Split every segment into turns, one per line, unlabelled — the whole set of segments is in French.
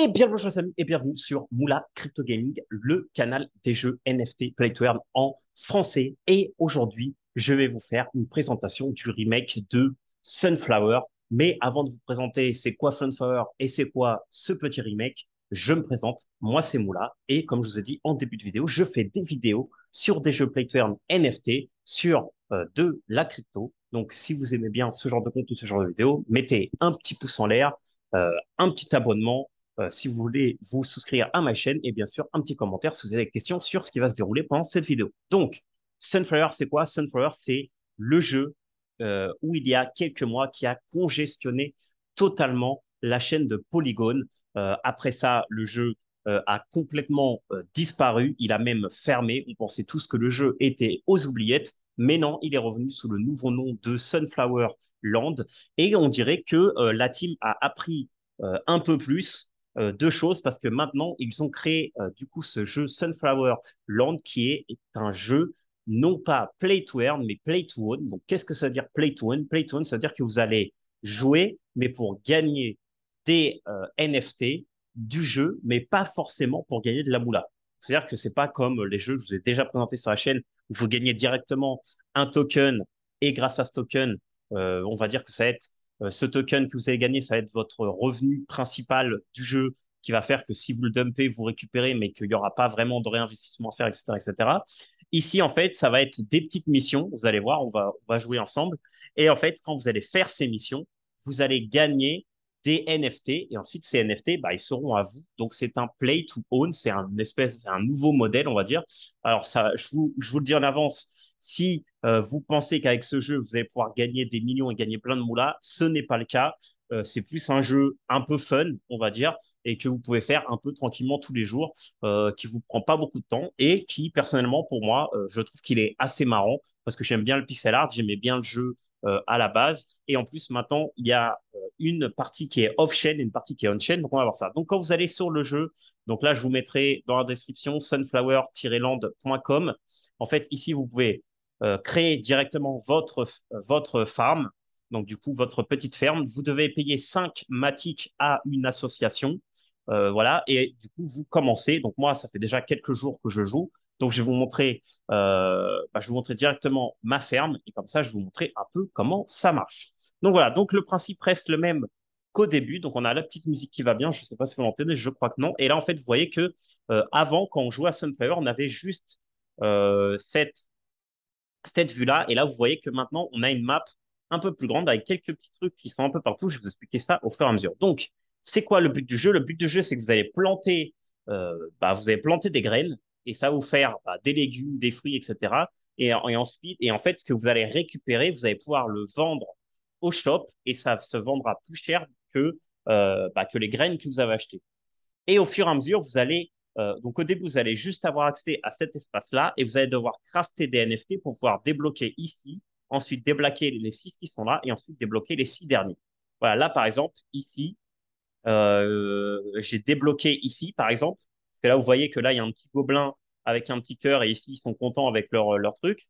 Et bienvenue, chers amis, et bienvenue sur Moula Crypto Gaming, le canal des jeux NFT Play to Earn en français. Et aujourd'hui, je vais vous faire une présentation du remake de Sunflower. Mais avant de vous présenter c'est quoi Sunflower et c'est quoi ce petit remake, je me présente. Moi, c'est Moula. Et comme je vous ai dit en début de vidéo, je fais des vidéos sur des jeux Play to Earn NFT, sur de la crypto. Donc, si vous aimez bien ce genre de contenu, ce genre de vidéo, mettez un petit pouce en l'air, un petit abonnement si vous voulez vous souscrire à ma chaîne et bien sûr un petit commentaire si vous avez des questions sur ce qui va se dérouler pendant cette vidéo. Donc, Sunflower, c'est quoi? Sunflower, c'est le jeu où il y a quelques mois qui a congestionné totalement la chaîne de Polygon. Après ça, le jeu a complètement disparu. Il a même fermé. On pensait tous que le jeu était aux oubliettes. Mais non, il est revenu sous le nouveau nom de Sunflower Land. Et on dirait que la team a appris un peu plus deux choses parce que maintenant, ils ont créé du coup ce jeu Sunflower Land est un jeu non pas play to earn, mais play to own. Donc, qu'est-ce que ça veut dire play to own? Play to own, ça veut dire que vous allez jouer, mais pour gagner des NFT du jeu, mais pas forcément pour gagner de la moula. C'est-à-dire que c'est pas comme les jeux que je vous ai déjà présentés sur la chaîne où vous gagnez directement un token et grâce à ce token, on va dire que ça va être ce token que vous allez gagner, ça va être votre revenu principal du jeu qui va faire que si vous le dumpez, vous récupérez, mais qu'il n'y aura pas vraiment de réinvestissement à faire, etc., etc. Ici, en fait, ça va être des petites missions. Vous allez voir, on va jouer ensemble. Et en fait, quand vous allez faire ces missions, vous allez gagner des NFT et ensuite ces NFT, bah, ils seront à vous. Donc c'est un play to own, c'est un nouveau modèle, on va dire. Alors ça, je vous le dis en avance, si vous pensez qu'avec ce jeu vous allez pouvoir gagner des millions et gagner plein de moulas, ce n'est pas le cas. C'est plus un jeu un peu fun, on va dire, et que vous pouvez faire un peu tranquillement tous les jours, qui vous prend pas beaucoup de temps et qui personnellement pour moi, je trouve qu'il est assez marrant parce que j'aime bien le pixel art, j'aimais bien le jeu à la base. Et en plus, maintenant, il y a une partie qui est off-chain et une partie qui est on-chain. Donc, on va voir ça. Donc, quand vous allez sur le jeu, donc là, je vous mettrai dans la description sunflower-land.com. En fait, ici, vous pouvez créer directement votre farm. Donc, du coup, votre petite ferme. Vous devez payer 5 Matic à une association. Voilà. Et du coup, vous commencez. Donc, moi, ça fait déjà quelques jours que je joue. Donc, je vais vous montrer directement ma ferme et comme ça, je vais vous montrer un peu comment ça marche. Donc voilà, donc le principe reste le même qu'au début. Donc on a la petite musique qui va bien. Je ne sais pas si vous l'entendez, je crois que non. Et là, en fait, vous voyez que avant, quand on jouait à Sunflower, on avait juste cette vue-là. Et là, vous voyez que maintenant, on a une map un peu plus grande avec quelques petits trucs qui sont un peu partout. Je vais vous expliquer ça au fur et à mesure. Donc, c'est quoi le but du jeu? Le but du jeu, c'est que vous allez planter des graines et ça va vous faire des légumes, des fruits, etc. Et en fait, ce que vous allez récupérer, vous allez pouvoir le vendre au shop et ça se vendra plus cher que les graines que vous avez achetées. Et au fur et à mesure, donc au début, vous allez juste avoir accès à cet espace-là et vous allez devoir crafter des NFT pour pouvoir débloquer ici, ensuite débloquer les 6 qui sont là et ensuite débloquer les 6 derniers. Voilà, là par exemple, ici, j'ai débloqué ici par exemple, parce que là vous voyez que là il y a un petit gobelin avec un petit cœur et ici ils sont contents avec leur truc.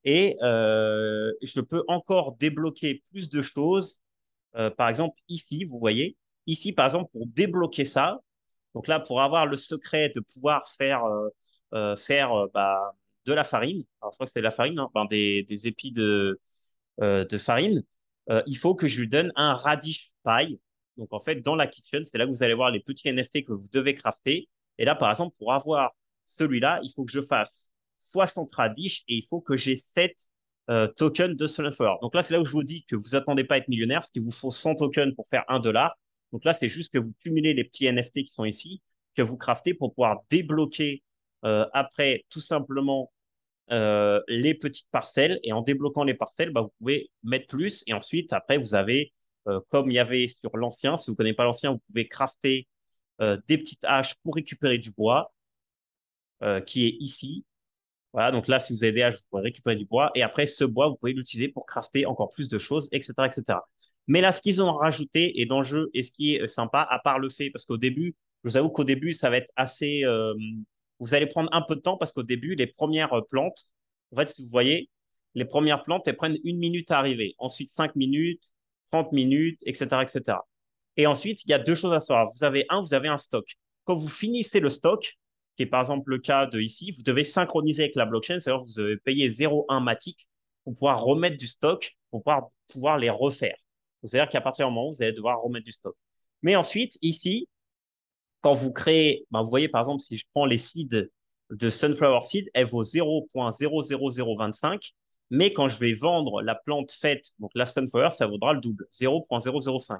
Et je peux encore débloquer plus de choses. Par exemple, ici, vous voyez, ici par exemple, pour débloquer ça, donc là, pour avoir le secret de pouvoir faire de la farine, alors je crois que c'était de la farine, hein, des épis de farine, il faut que je lui donne un radish pie. Donc en fait, dans la kitchen, c'est là que vous allez voir les petits NFT que vous devez crafter. Et là, par exemple, pour avoir celui-là, il faut que je fasse 60 radish et il faut que j'ai 7 tokens de Sunflower. Donc là, c'est là où je vous dis que vous attendez pas à être millionnaire, parce qu'il vous faut 100 tokens pour faire 1 dollar. Donc là, c'est juste que vous cumulez les petits NFT qui sont ici, que vous craftez pour pouvoir débloquer après tout simplement les petites parcelles. Et en débloquant les parcelles, vous pouvez mettre plus. Et ensuite, après, vous avez, comme il y avait sur l'ancien, si vous ne connaissez pas l'ancien, vous pouvez crafter des petites haches pour récupérer du bois, qui est ici. Voilà, donc là, si vous avez des haches, vous pouvez récupérer du bois. Et après, ce bois, vous pouvez l'utiliser pour crafter encore plus de choses, etc., etc. Mais là, ce qu'ils ont rajouté et dans le jeu, et ce qui est sympa, à part le fait, parce qu'au début, je vous avoue qu'au début, ça va être assez. Vous allez prendre un peu de temps parce qu'au début, les premières plantes, en fait, si vous voyez, les premières plantes, elles prennent 1 minute à arriver. Ensuite, 5 minutes, 30 minutes, etc., etc. Et ensuite, il y a deux choses à savoir. Vous avez un stock. Quand vous finissez le stock, qui est par exemple le cas de ici, vous devez synchroniser avec la blockchain, c'est-à-dire que vous devez payer 0,1 Matic pour pouvoir remettre du stock, pour pouvoir les refaire. C'est-à-dire qu'à partir du moment où vous allez devoir remettre du stock. Mais ensuite, ici, quand vous créez, ben, vous voyez par exemple, si je prends les seeds de Sunflower Seed, elle vaut 0,00025, mais quand je vais vendre la plante faite, donc la Sunflower, ça vaudra le double, 0,005.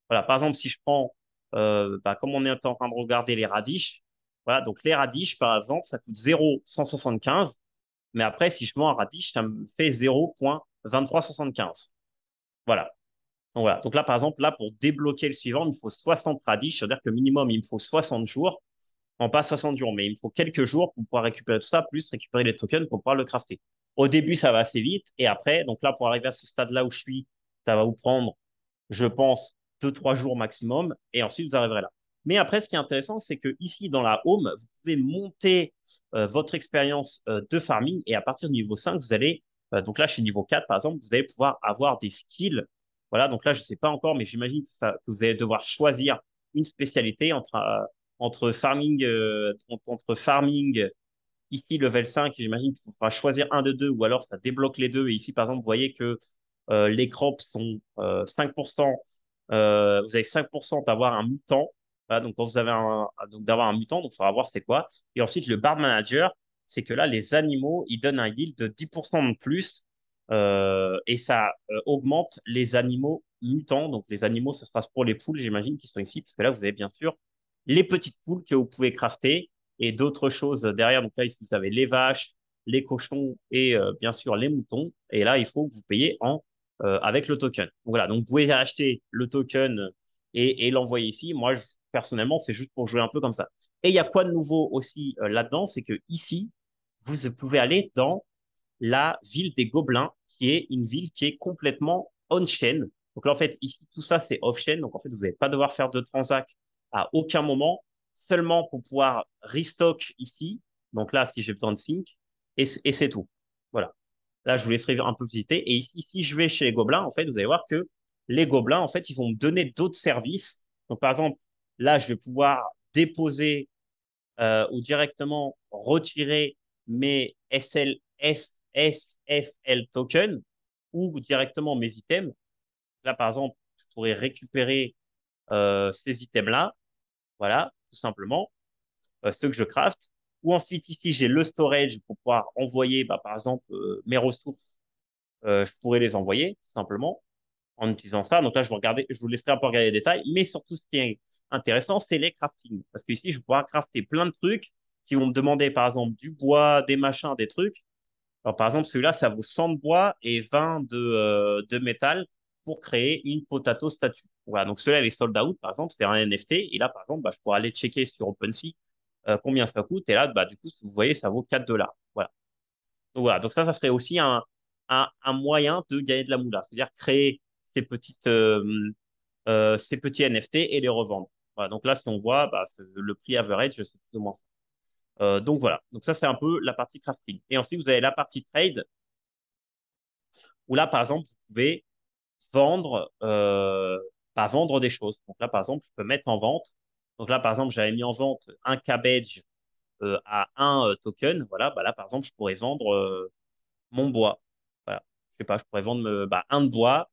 Voilà, par exemple, si je prends, bah, comme on est en train de regarder les radis, voilà, donc les radis, par exemple, ça coûte 0,175, mais après, si je vends un radish, ça me fait 0,2375. Voilà. Donc là, par exemple, là, pour débloquer le suivant, il me faut 60 radis, c'est-à-dire que minimum, il me faut 60 jours. Non, pas 60 jours, mais il me faut quelques jours pour pouvoir récupérer tout ça, plus récupérer les tokens pour pouvoir le crafter. Au début, ça va assez vite. Et après, donc là, pour arriver à ce stade-là où je suis, ça va vous prendre, je pense, 2, 3 jours maximum. Et ensuite, vous arriverez là. Mais après, ce qui est intéressant, c'est que ici, dans la home, vous pouvez monter votre expérience de farming. Et à partir du niveau 5, vous allez, donc là, je suis niveau 4, par exemple, vous allez pouvoir avoir des skills. Voilà, donc là, je ne sais pas encore, mais j'imagine que vous allez devoir choisir une spécialité entre farming, ici level 5, j'imagine qu'il faudra choisir un de deux, ou alors ça débloque les deux. Et ici, par exemple, vous voyez que les crops sont 5%, vous avez 5% d'avoir un mutant. Voilà, donc quand vous avez donc d'avoir un mutant, donc il faudra voir c'est quoi. Et ensuite, le bar manager, c'est que là, les animaux, ils donnent un yield de 10% de plus, et ça augmente les animaux mutants. Donc les animaux, ça sera pour les poules, j'imagine, qui sont ici, parce que là, vous avez bien sûr les petites poules que vous pouvez crafter et d'autres choses derrière. Donc là, ici, vous avez les vaches, les cochons et bien sûr les moutons. Et là, il faut que vous payiez avec le token. Donc voilà, donc vous pouvez acheter le token et l'envoyer ici. Moi, personnellement, c'est juste pour jouer un peu comme ça. Et il y a quoi de nouveau aussi là-dedans, c'est que ici, vous pouvez aller dans la ville des Gobelins, qui est une ville qui est complètement on-chain. Donc là, en fait, ici, tout ça, c'est off-chain. Donc en fait, vous n'allez pas devoir faire de transac à aucun moment, seulement pour pouvoir restock ici. Donc là, si j'ai besoin de sync, et c'est tout. Voilà. Là, je vous laisserai un peu visiter. Et ici, si je vais chez les Gobelins, en fait, vous allez voir que les Gobelins, en fait, ils vont me donner d'autres services. Donc, par exemple, là, je vais pouvoir déposer ou directement retirer mes SFL tokens ou directement mes items. Là, par exemple, je pourrais récupérer ces items-là, voilà, tout simplement, ceux que je craft. Ou ensuite, ici, j'ai le storage pour pouvoir envoyer, bah, par exemple, mes ressources. Je pourrais les envoyer, tout simplement, en utilisant ça. Donc là, je vous laisserai un peu regarder les détails. Mais surtout, ce qui est intéressant, c'est les crafting. Parce que ici, je vais pouvoir crafter plein de trucs qui vont me demander, par exemple, du bois, des machins, des trucs. Alors, par exemple, celui-là, ça vaut 100 de bois et 20 de métal pour créer une potato statue. Voilà, donc celui-là, les sold out, par exemple, c'est un NFT. Et là, par exemple, bah, je pourrais aller checker sur OpenSea combien ça coûte. Et là, bah, du coup, vous voyez, ça vaut 4 dollars. Voilà. Donc voilà, donc ça serait aussi un moyen de gagner de la moula, c'est-à-dire créer ces petits NFT et les revendre. Voilà, donc là, si on voit, bah, le prix average, c'est plus ou moins ça. Donc voilà, donc ça, c'est un peu la partie crafting. Et ensuite, vous avez la partie trade, où là, par exemple, vous pouvez vendre, vendre des choses. Donc là, par exemple, je peux mettre en vente. Donc là, par exemple, j'avais mis en vente un cabbage à un token. Voilà, bah là, par exemple, je pourrais vendre mon bois. Voilà. Je sais pas, je pourrais vendre un de bois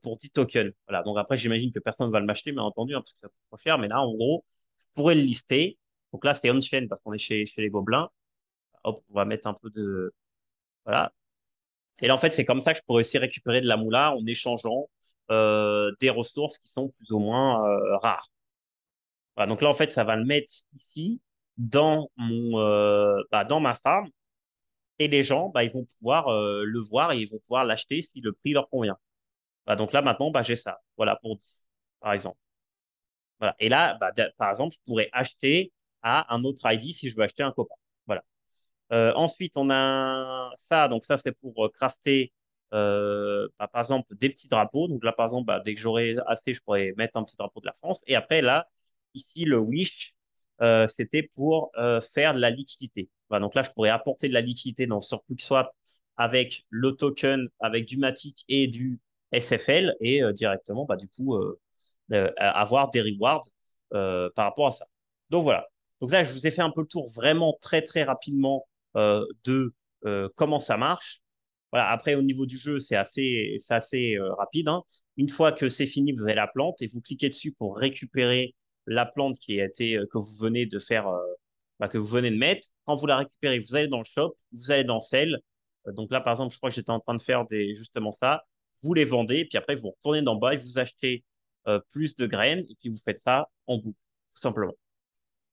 pour 10 tokens. Voilà. Donc après, j'imagine que personne ne va le m'acheter, bien entendu, hein, parce que ça coûte trop cher. Mais là, en gros, je pourrais le lister. Donc là, c'est on-chain parce qu'on est chez les Gobelins. Hop, on va mettre un peu de... Voilà. Et là, en fait, c'est comme ça que je pourrais aussi récupérer de la moula en échangeant des ressources qui sont plus ou moins rares. Voilà. Donc là, en fait, ça va le mettre ici dans ma farm. Et les gens, bah, ils vont pouvoir le voir et ils vont pouvoir l'acheter si le prix leur convient. Bah, donc là, maintenant, bah, j'ai ça. Voilà, pour 10, par exemple. Voilà. Et là, bah, par exemple, je pourrais acheter à un autre ID si je veux acheter un copain. Voilà. Ensuite, on a ça. Donc ça, c'est pour crafter, par exemple, des petits drapeaux. Donc là, par exemple, bah, dès que j'aurai assez, je pourrais mettre un petit drapeau de la France. Et après, là, ici, le Wish, c'était pour faire de la liquidité. Voilà, donc là, je pourrais apporter de la liquidité sur QuickSwap avec le token, avec du Matic et du SFL. Et directement, bah, du coup, avoir des rewards par rapport à ça. Donc voilà. Donc là, je vous ai fait un peu le tour vraiment très très rapidement de comment ça marche. Voilà. Après, au niveau du jeu, c'est assez rapide, hein. Une fois que c'est fini, vous avez la plante et vous cliquez dessus pour récupérer la plante qui a été que vous venez de faire, que vous venez de mettre. Quand vous la récupérez, vous allez dans le shop, vous allez dans Sell. Donc là, par exemple, je crois que j'étais en train de faire justement ça. Vous les vendez, puis après, vous retournez dans le bas et vous achetez plus de graines, et puis vous faites ça en boucle, tout simplement.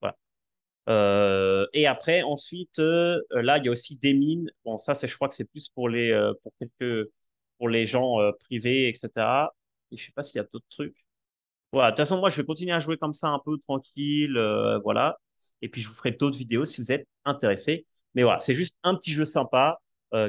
Voilà. Et après, ensuite, là, il y a aussi des mines. Bon, ça, je crois que c'est plus pour les gens privés, etc. Et je sais pas s'il y a d'autres trucs. Voilà. De toute façon, moi, je vais continuer à jouer comme ça, un peu tranquille, voilà. Et puis, je vous ferai d'autres vidéos si vous êtes intéressés. Mais voilà, c'est juste un petit jeu sympa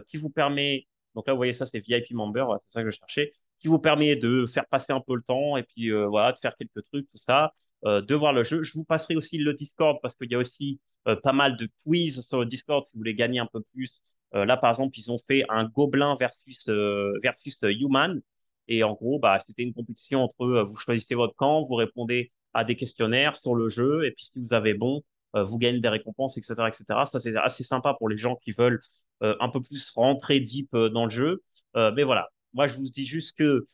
qui vous permet. Donc là, vous voyez ça, c'est VIP Member, voilà, c'est ça que je cherchais, qui vous permet de faire passer un peu le temps et puis voilà, de faire quelques trucs, tout ça, de voir le jeu. Je vous passerai aussi le Discord parce qu'il y a aussi pas mal de quiz sur le Discord si vous voulez gagner un peu plus. Là, par exemple, ils ont fait un Gobelin versus Human. Et en gros, bah, c'était une compétition entre eux. Vous choisissez votre camp, vous répondez à des questionnaires sur le jeu, et puis si vous avez bon, vous gagnez des récompenses, etc., etc. Ça, c'est assez sympa pour les gens qui veulent un peu plus rentrer deep dans le jeu. Mais voilà, moi, je vous dis juste que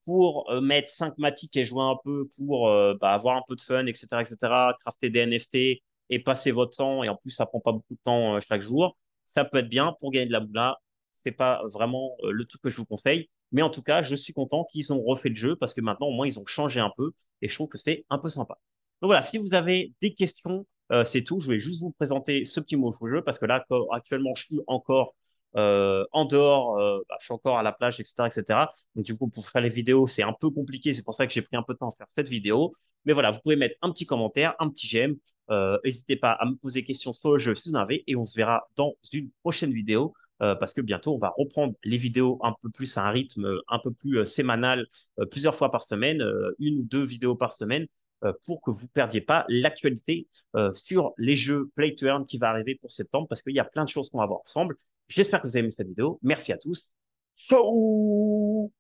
pour mettre 5 matiques et jouer un peu, pour bah, avoir un peu de fun, etc., etc., crafter des NFT et passer votre temps, et en plus, ça prend pas beaucoup de temps chaque jour, ça peut être bien pour gagner de la moula. C'est pas vraiment le truc que je vous conseille. Mais en tout cas, je suis content qu'ils ont refait le jeu parce que maintenant, au moins, ils ont changé un peu et je trouve que c'est un peu sympa. Donc voilà, si vous avez des questions, c'est tout. Je voulais juste vous présenter ce petit mot jeu parce que là, actuellement, je suis encore en dehors, bah, je suis encore à la plage, etc., etc. Donc du coup, pour faire les vidéos, c'est un peu compliqué. C'est pour ça que j'ai pris un peu de temps à faire cette vidéo. Mais voilà, vous pouvez mettre un petit commentaire, un petit j'aime. N'hésitez pas à me poser des questions sur le jeu si vous en avez et on se verra dans une prochaine vidéo parce que bientôt, on va reprendre les vidéos un peu plus à un rythme un peu plus sémanal, plusieurs fois par semaine, une ou deux vidéos par semaine, pour que vous ne perdiez pas l'actualité sur les jeux Play to Earn qui va arriver pour septembre, parce qu'il y a plein de choses qu'on va voir ensemble. J'espère que vous avez aimé cette vidéo. Merci à tous. Ciao!